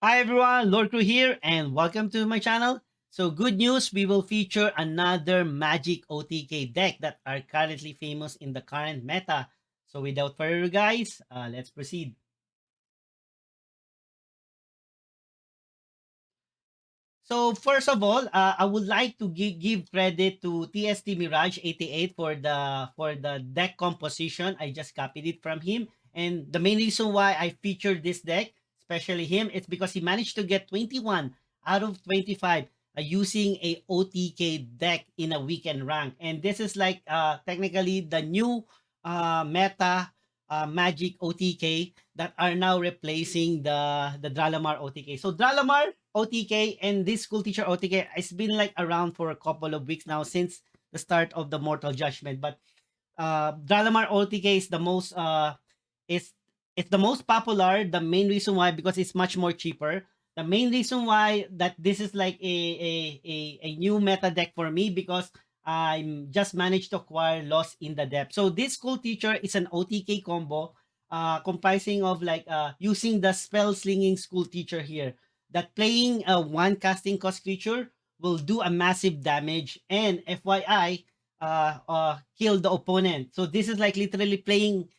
Hi everyone, Lord Crew here and welcome to my channel. So good news, we will feature another Magic OTK deck that are currently famous in the current meta. So without further ado guys, let's proceed. So first of all, I would like to give credit to TST Mirage 88 for the deck composition. I just copied it from him, and the main reason why I featured this deck, especially him, it's because he managed to get 21 out of 25 using a OTK deck in a weekend rank, and this is like technically the new meta Magic OTK that are now replacing the Dralamar OTK. So Dralamar OTK and this Schoolteacher OTK has been like around for a couple of weeks now since the start of the Mortal Judgment. But Dralamar OTK is the most is it's the most popular. The main reason why, because it's much more cheaper. The main reason why that this is like a new meta deck for me, because I'm just managed to acquire Lost in the Depth. So this Schoolteacher is an OTK combo comprising of like using the spell slinging Schoolteacher here, that playing a one casting cost creature will do a massive damage, and FYI kill the opponent. So this is like literally playing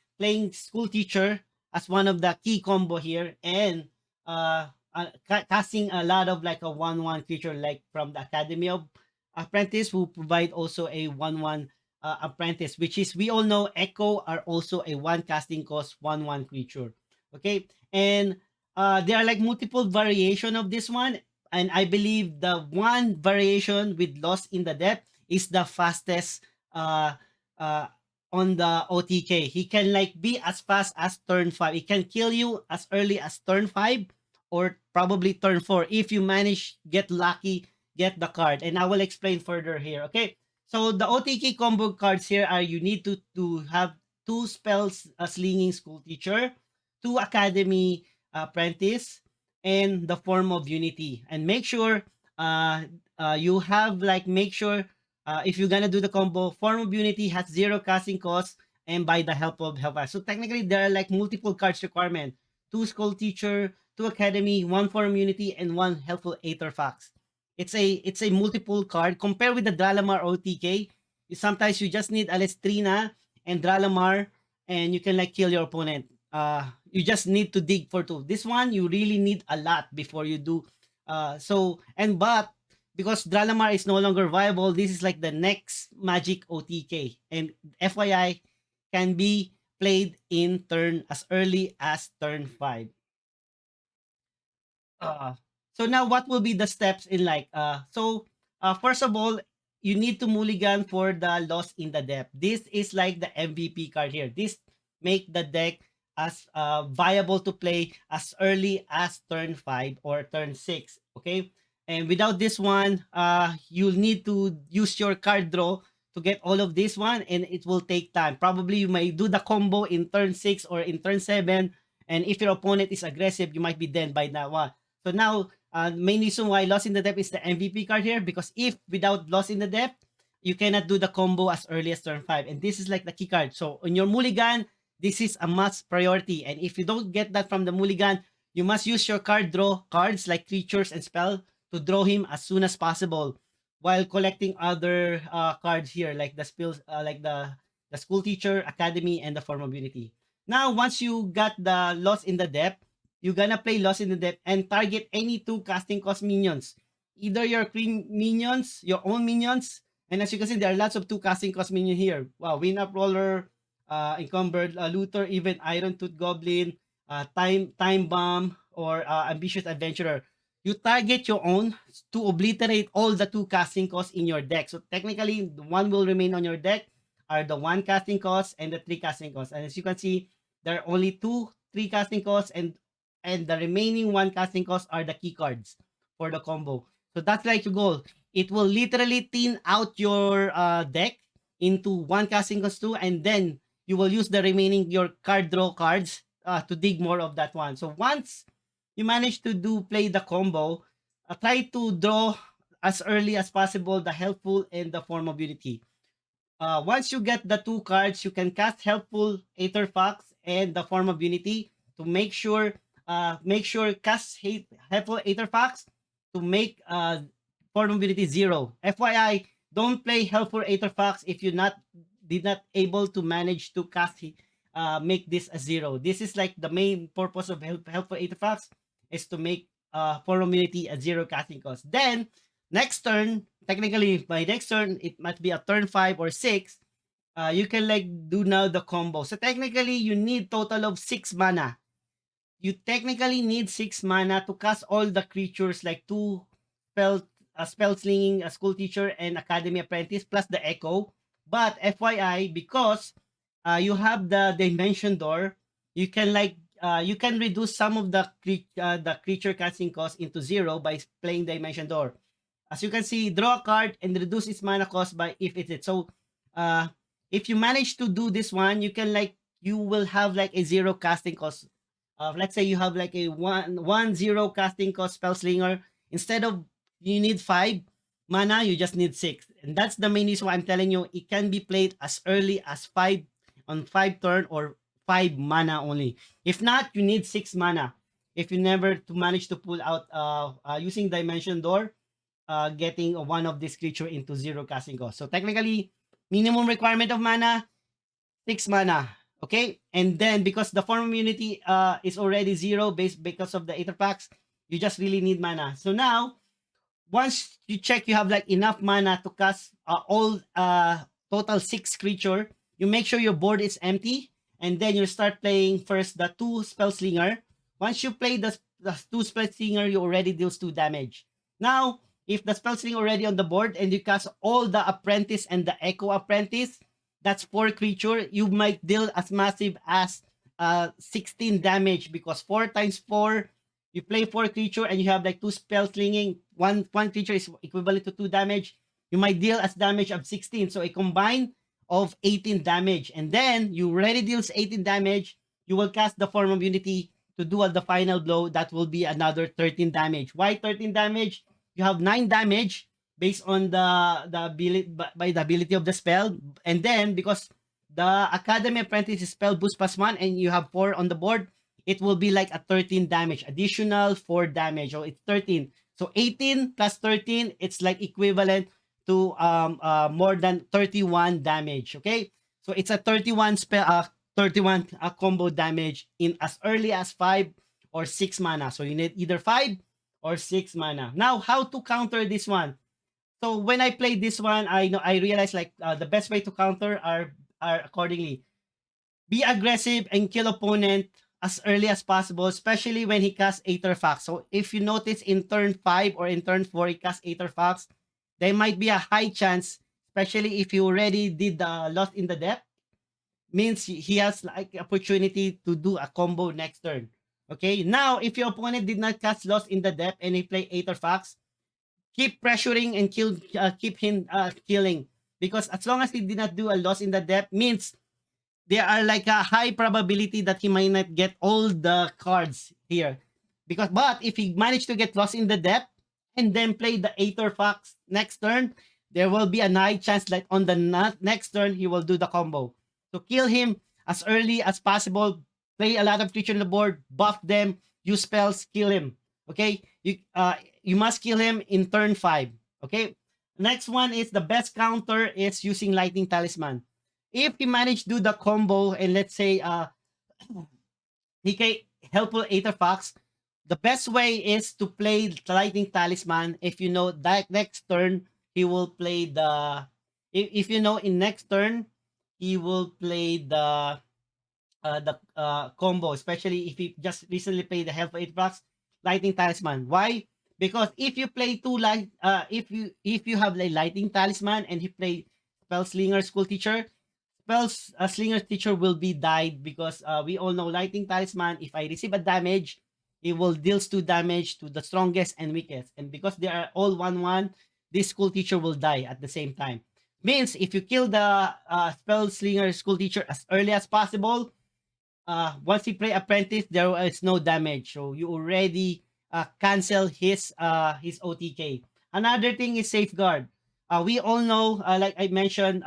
Schoolteacher as one of the key combo here, and casting a lot of like a 1/1 creature like from the Academy of Apprentice, who provide also a 1/1 apprentice, which is, we all know Echo are also a one casting cost 1/1 creature. Okay, and there are like multiple variation of this one, and I believe the one variation with Lost in the Depth is the fastest uh, uh, on the OTK. He can like be as fast as turn 5. He can kill you as early as turn 5 or probably turn 4 if you manage get lucky, get the card. And I will explain further here. Okay. So the OTK combo cards here are, you need to have two spells, a slinging Schoolteacher, two academy apprentice, and the form of unity. And make sure you have like, make sure if you're gonna do the combo, Form of Unity has 0 casting cost and by the help of Help Us. So technically, there are like multiple cards requirement: 2 Schoolteacher, 2 Academy, 1 Form of Unity, and 1 Helpful Aetherfax. It's a multiple card. Compared with the Dralamar OTK, sometimes you just need Alestrina and Dralamar, and you can like kill your opponent. You just need to dig for 2. This one, you really need a lot before you do. But because Dralamar is no longer viable, this is like the next Magic OTK. And FYI, can be played in turn as early as turn 5. Uh, so now what will be the steps in like, first of all, you need to mulligan for the Lost in the Depth. This is like the MVP card here. This make the deck as viable to play as early as turn 5 or turn 6. Okay, and without this one, you'll need to use your card draw to get all of this one, and it will take time. Probably you may do the combo in turn 6 or in turn 7, and if your opponent is aggressive, you might be dead by that one. So now, main reason why Lost in the Depth is the MVP card here, because if without Lost in the Depth, you cannot do the combo as early as turn 5. And this is like the key card. So on your mulligan, this is a must priority. And if you don't get that from the mulligan, you must use your card draw cards like creatures and spell to draw him as soon as possible, while collecting other cards here like the spills, like the Schoolteacher, Academy, and the Form of Unity. Now, once you got the Lost in the Depth, you're gonna play Lost in the Depth and target any 2 casting cost minions. Either your queen minions, your own minions, and as you can see, there are lots of 2 casting cost minions here. Wow, Wind Up Roller, Encumbered Looter, even Iron Tooth Goblin, Time Bomb, or Ambitious Adventurer. You target your own to obliterate all the 2 casting costs in your deck. So technically, the one will remain on your deck are the 1 casting cost and the 3 casting costs. And as you can see, there are only 2 3 casting costs, and the remaining 1 casting costs are the key cards for the combo. So that's like your goal. It will literally thin out your deck into 1 casting cost 2, and then you will use the remaining your card draw cards to dig more of that one. So once you manage to do play the combo, try to draw as early as possible the Helpful and the Form of Unity. Once you get the 2 cards, you can cast Helpful, Aetherfax, and the Form of Unity to make sure make sure cast helpful Aetherfax to make form ability 0. FYI, don't play helpful Aetherfax if you did not able to manage to make this a 0. This is like the main purpose of helpful Aetherfax is to make form ability a 0 casting cost. Then next turn, technically by next turn it might be a turn 5 or 6. You can like do now the combo. So technically you need total of 6 mana. You technically need 6 mana to cast all the creatures like 2 spell slinging, a school teacher, and academy apprentice plus the echo. But FYI, because you have the dimension door, you can you can reduce some of the creature casting cost into 0 by playing dimension door. As you can see, draw a card and reduce its mana cost by if it's it. So uh if you manage to do this one, you will have like a 0 casting cost. Let's say you have like a 1-0 casting cost spell slinger. Instead of you need 5 mana, you just need 6. And that's the main reason why I'm telling you it can be played as early as 5 on 5 turn or 5 mana only. If not, you need 6 mana. If you never to manage to pull out using Dimension Door, getting one of this creature into 0 casting cost. So technically, minimum requirement of mana, 6 mana. Okay? And then because the form immunity is already 0 based because of the Aether Packs, you just really need mana. So now, once you check you have like enough mana to cast all total 6 creature, you make sure your board is empty, and then you start playing first the 2 spell slinger. Once you play the 2 spell slinger, you already deals 2 damage. Now, if the spell slinger already on the board and you cast all the apprentice and the echo apprentice, that's 4 creature. You might deal as massive as 16 damage because 4 times 4, you play 4 creature and you have like 2 spell slinging. One creature is equivalent to 2 damage. You might deal as damage of 16. So a combine of 18 damage. And then you already deals 18 damage. You will cast the Form of Unity to do the final blow. That will be another 13 damage. Why 13 damage? You have 9 damage based on the ability by the ability of the spell. And then because the Academy Apprentice is spell boost +1 and you have 4 on the board, it will be like a 13 damage, additional 4 damage. So it's 13. So 18 plus 13, it's like equivalent to more than 31 damage. Okay, so it's a 31 combo damage in as early as 5 or 6 mana. So you need either 5 or 6 mana. Now, how to counter this one? So when I played this one, I realized like the best way to counter are accordingly. Be aggressive and kill opponent as early as possible, especially when he casts Aetherfax. So if you notice in turn 5 or in turn 4, he casts Aetherfax, there might be a high chance, especially if you already did the Lost in the Depth, means he has like opportunity to do a combo next turn. Okay, now if your opponent did not cast Lost in the Depth and he play Aetherfax, keep pressuring and keep him killing, because as long as he did not do a Lost in the Depth, means there are like a high probability that he might not get all the cards here. But if he managed to get Lost in the Depth and then play the Aetherfax next turn, there will be a high chance that on the next turn he will do the combo. So kill him as early as possible. Play a lot of creatures on the board, buff them, use spells, kill him. Okay, you must kill him in turn 5. Okay, next one is the best counter is using Lightning Talisman. If he managed to do the combo and let's say he can helpful Aetherfax, the best way is to play Lightning Talisman. If you know that next turn he will play the if you know in next turn he will play the combo, especially if he just recently played the helpful Aetherfax Lightning Talisman. Why? Because if you play if you have a Lightning Talisman and he play Spell Slinger School Teacher, Slinger Teacher will be died because we all know Lightning Talisman, if I receive a damage, it will deals 2 damage to the strongest and weakest. And because they are all 1/1, this School Teacher will die at the same time. Means if you kill the Spell Slinger School Teacher as early as possible, once he play Apprentice, there is no damage. So you already cancel his OTK. Another thing is Safeguard. We all know, like I mentioned,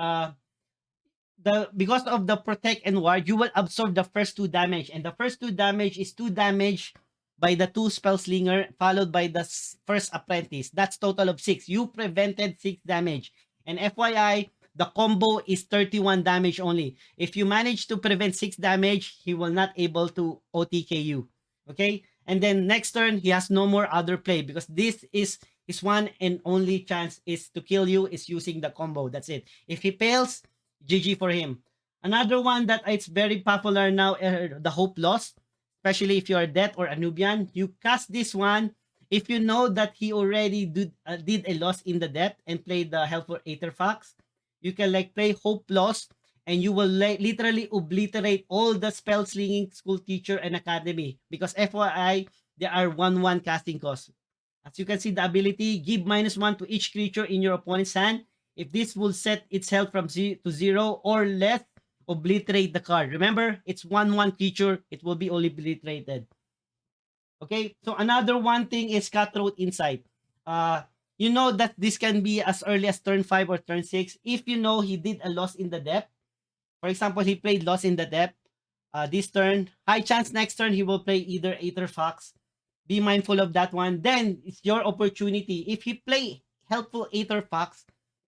because of the protect and ward, you will absorb the first 2 damage, and the first 2 damage is 2 damage by the 2 spell slinger, followed by the first apprentice. That's total of 6. You prevented 6 damage. And FYI, the combo is 31 damage only. If you manage to prevent 6 damage, he will not able to OTK you. Okay? And then next turn, he has no more other play because this is his one and only chance is to kill you is using the combo. That's it. If he fails, GG for him. Another one that it's very popular now, the Hope Lost, especially if you're Death or a Nubian, you cast this one. If you know that he already did a loss in the depth and played the Helpful Aetherfax, you can like play Hope Lost and you will literally obliterate all the spell slinging school teacher and academy because FYI, there are 1-1 casting costs. As you can see, the ability, give -1 to each creature in your opponent's hand. If this will set its health from 0 to 0 or less, obliterate the card. Remember, it's 1-1 creature. It will be obliterated. Okay, so another one thing is Cutthroat Insight. You know that this can be as early as turn 5 or turn 6. If you know he did a loss in the depth, for example, he played loss in the depth this turn, high chance next turn he will play either Aether Fox. Be mindful of that one. Then it's your opportunity. If he play Helpful Aether Fox,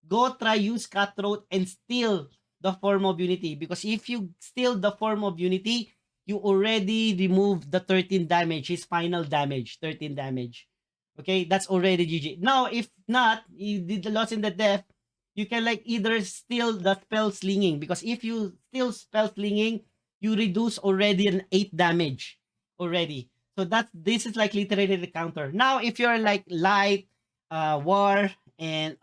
go try use Cutthroat and steal the Form of Unity. Because if you steal the Form of Unity, you already remove the 13 damage, his final damage, 13 damage. Okay, that's already GG. Now, if not, you did the loss in the death, you can like either steal the spell slinging. Because if you steal spell slinging, you reduce already an 8 damage already. So this is like literally the counter. Now, if you're like light, war, and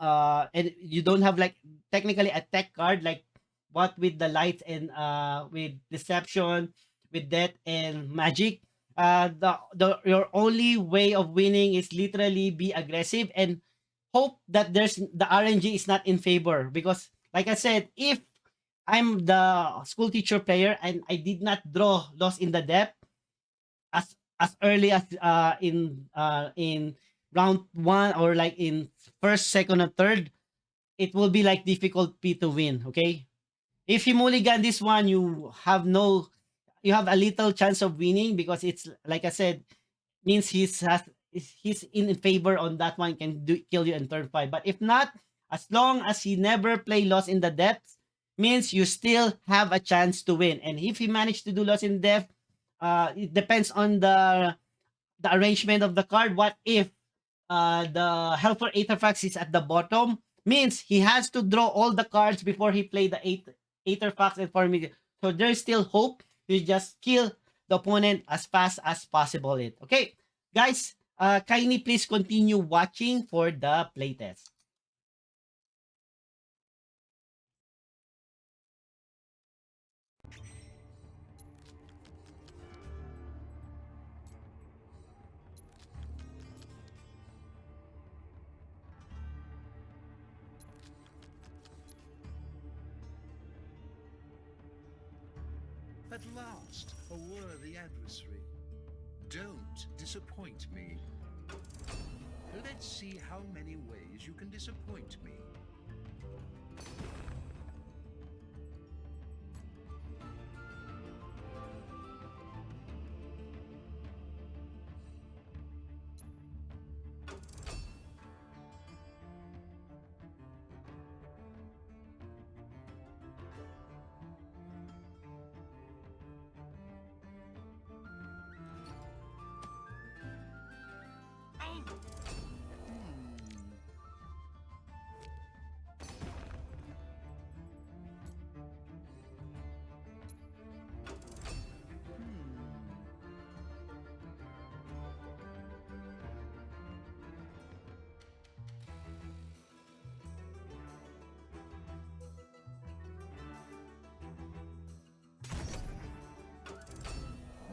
you don't have like technically a tech card like what with the light and with deception, with death and magic, the your only way of winning is literally be aggressive and hope that there's the RNG is not in favor because like I said, if I'm the school teacher player and I did not draw loss in the depth as early as in round 1 or like in first, second, or third, it will be like difficult P to win. Okay, if you mulligan this one, you have a little chance of winning because it's like I said, means he's in favor on that one can kill you in turn 5. But if not, as long as he never play loss in the depths, means you still have a chance to win. And if he managed to do loss in depth, it depends on the arrangement of the card. What if the Helper Aetherfax is at the bottom? Means he has to draw all the cards before he play the Aetherfax and form it. So there's still hope. You just kill the opponent as fast as possible. Okay, guys, kindly please continue watching for the playtest. At last, a worthy adversary. Don't disappoint me. Let's see how many ways you can disappoint me.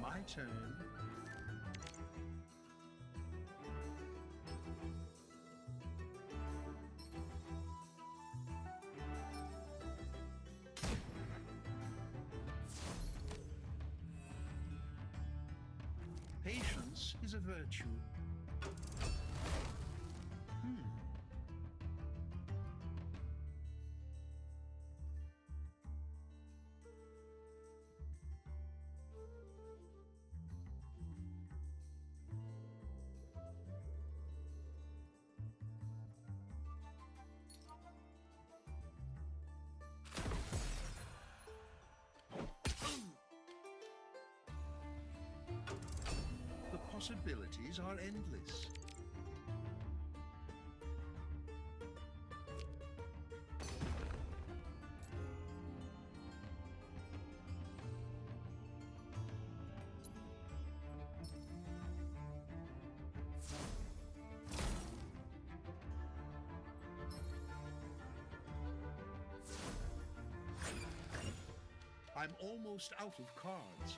My turn. Patience is a virtue. possibilities are endless. I'm almost out of cards.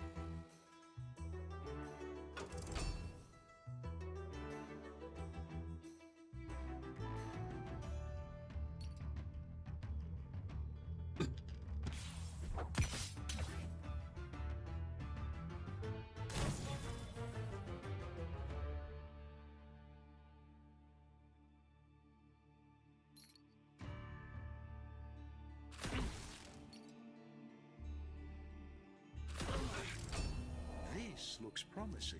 This looks promising.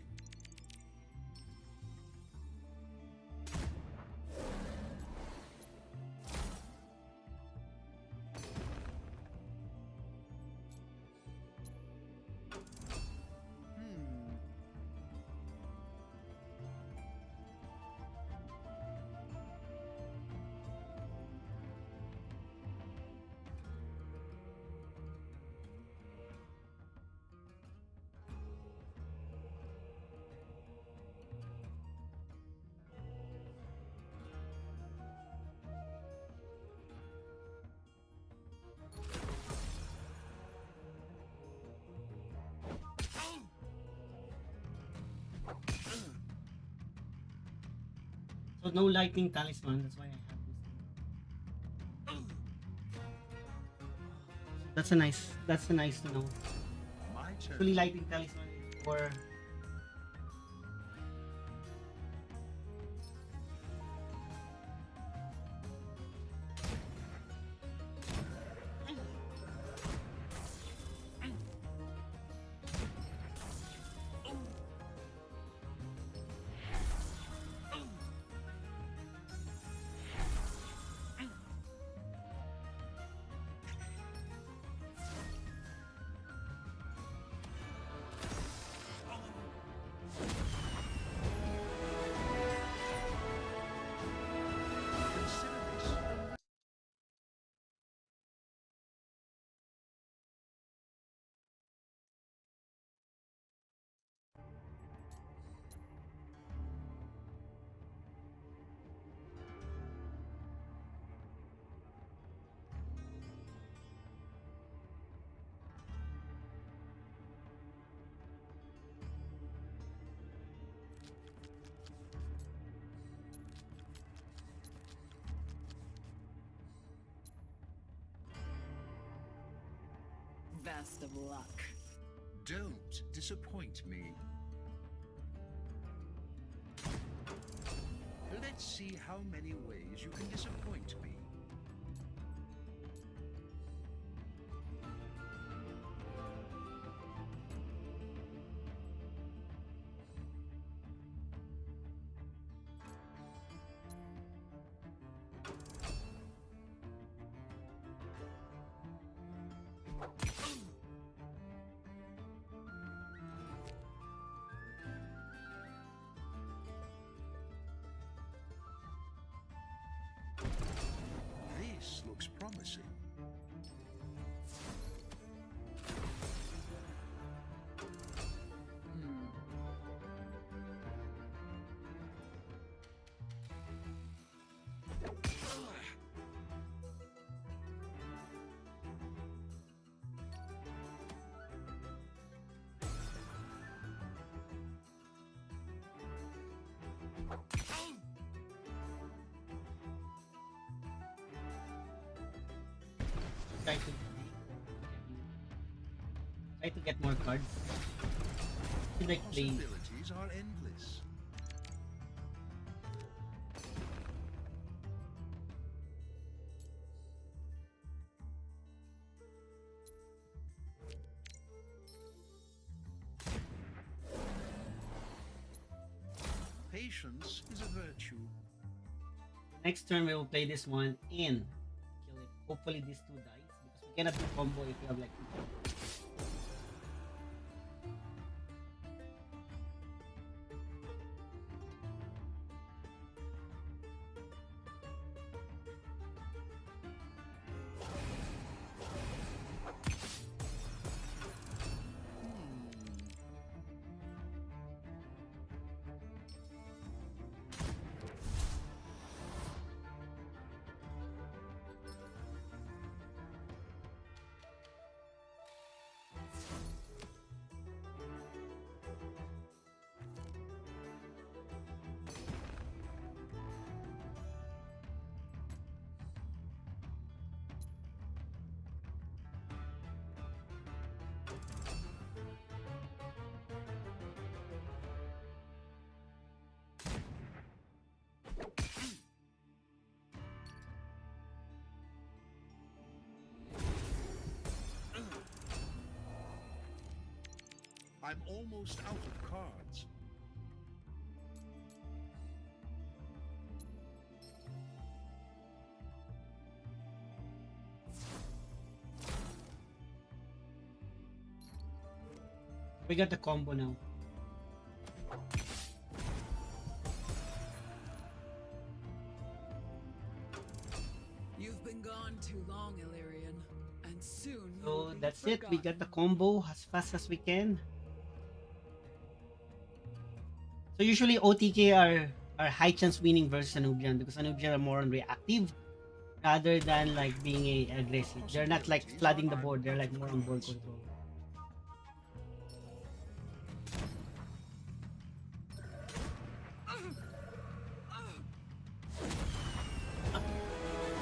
So no lightning talisman. That's why I have this. That's a nice to know. My turn. Actually, lightning talisman is for Consider this a Best of luck. Don't disappoint me. Let's see how many ways you can disappoint me. This looks promising. try to get more cards. Should I play? Possibilities are endless. Patience is a virtue. Next turn we will play this one in. Kill it. Hopefully these two dies because we cannot do combo if you have like two. I'm almost out of cards. We got the combo now. You've been gone too long, Illyrian, and soon you will So be that's it. We got the forgotten. combo as fast as we can. So usually OTK are high chance winning versus Anubian because Anubian are more on reactive rather than like being a aggressive. They're not like Possibilities are flooding the I'm board. They're out like of more on board cards. control.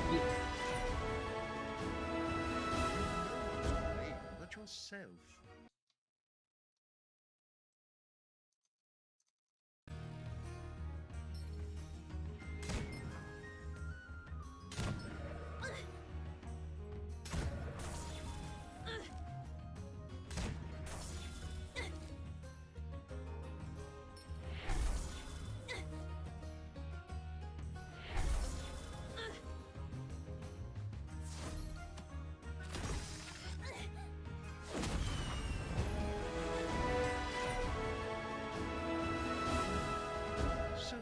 Y- You know to blame but yourself. So,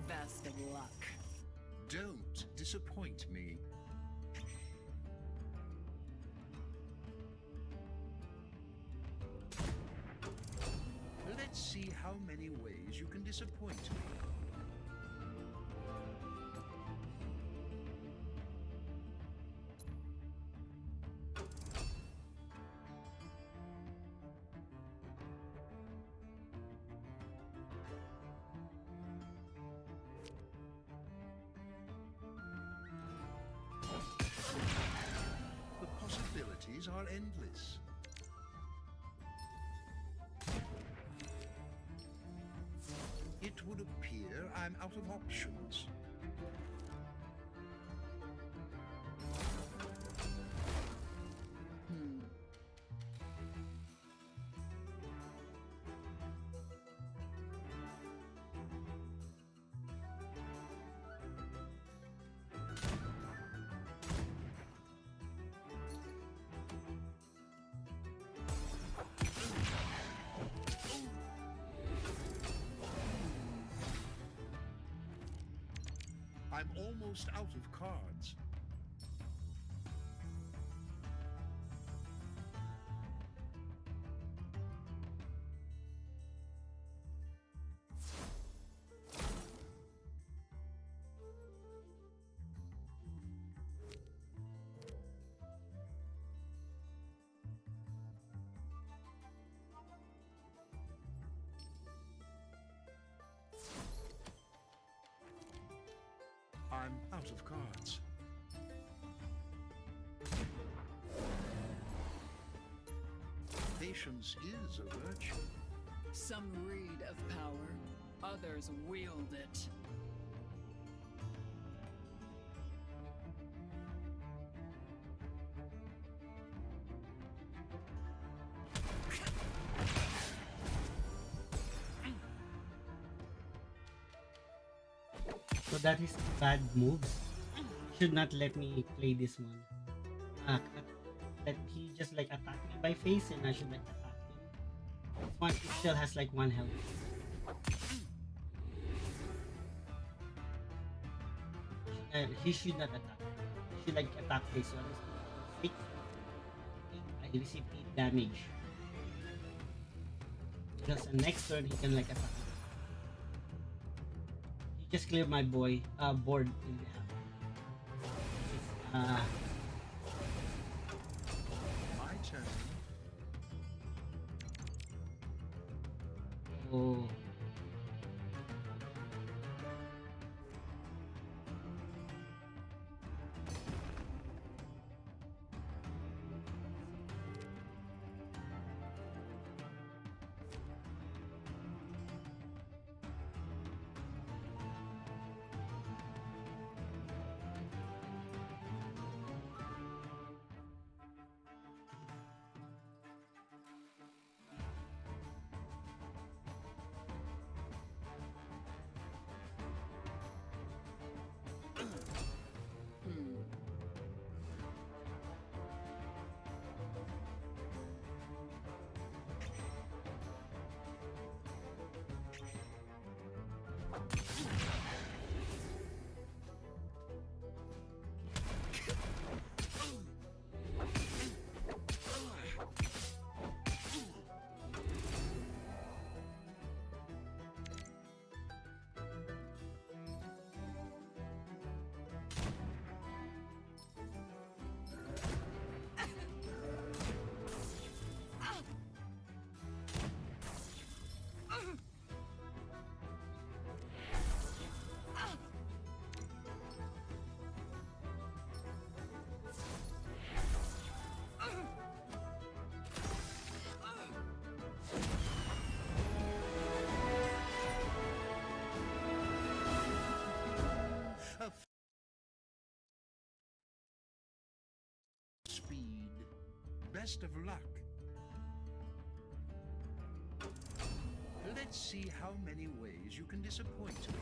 Best of luck. don't disappoint me. Let's see how many ways you can disappoint me. The possibilities are endless. It would appear I'm out of options. Hmm. I'm almost out of cards. I'm out of cards. Patience is a virtue. Some read of power, others wield it. So that is bad moves. Should not let me play this one. Let he just like attack me by face and I should like attack him. This one it still has like one health. He should not attack. He should like attack face. So I received 6. I received 8 damage. Because the next turn he can like attack. He just cleared my board in behalf. Uh, My turn. oh. A speed. Best of luck. Let's see how many ways you can disappoint me.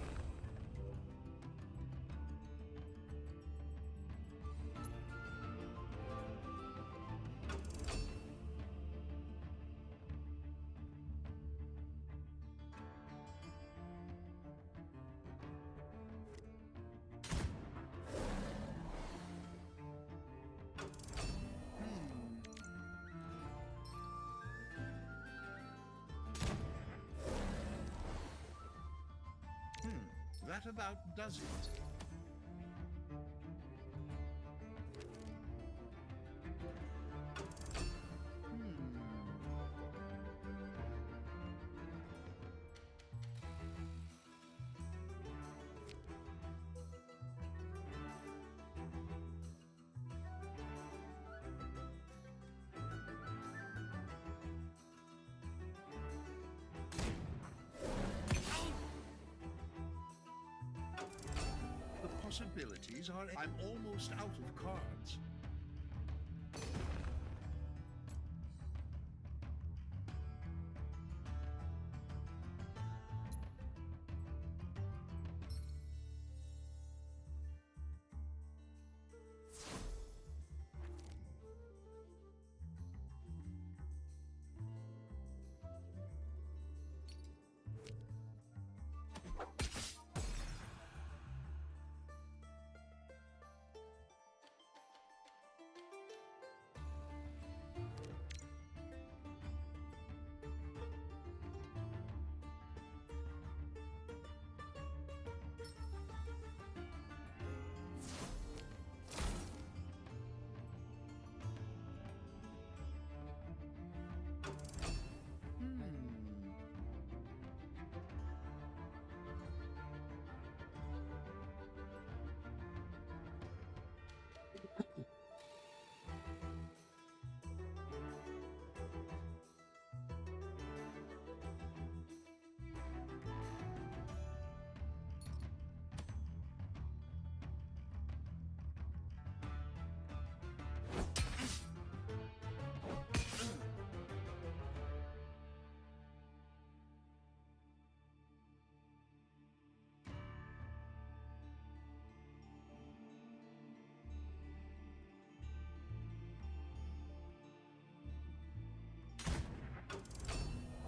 That about does it. Possibilities are... I'm almost out of cards.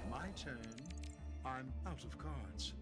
My turn. I'm out of cards.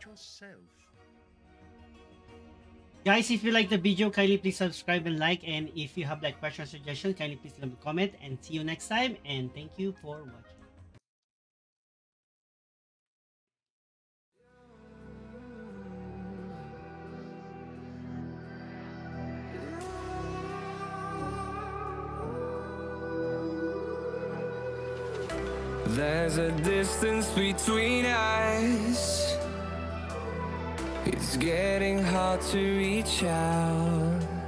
Yourself. Guys, if you like the video, kindly please subscribe and like. And if you have like question or suggestion, kindly please leave a comment. And see you next time. And thank you for watching. There's a distance between us. It's getting hard to reach out.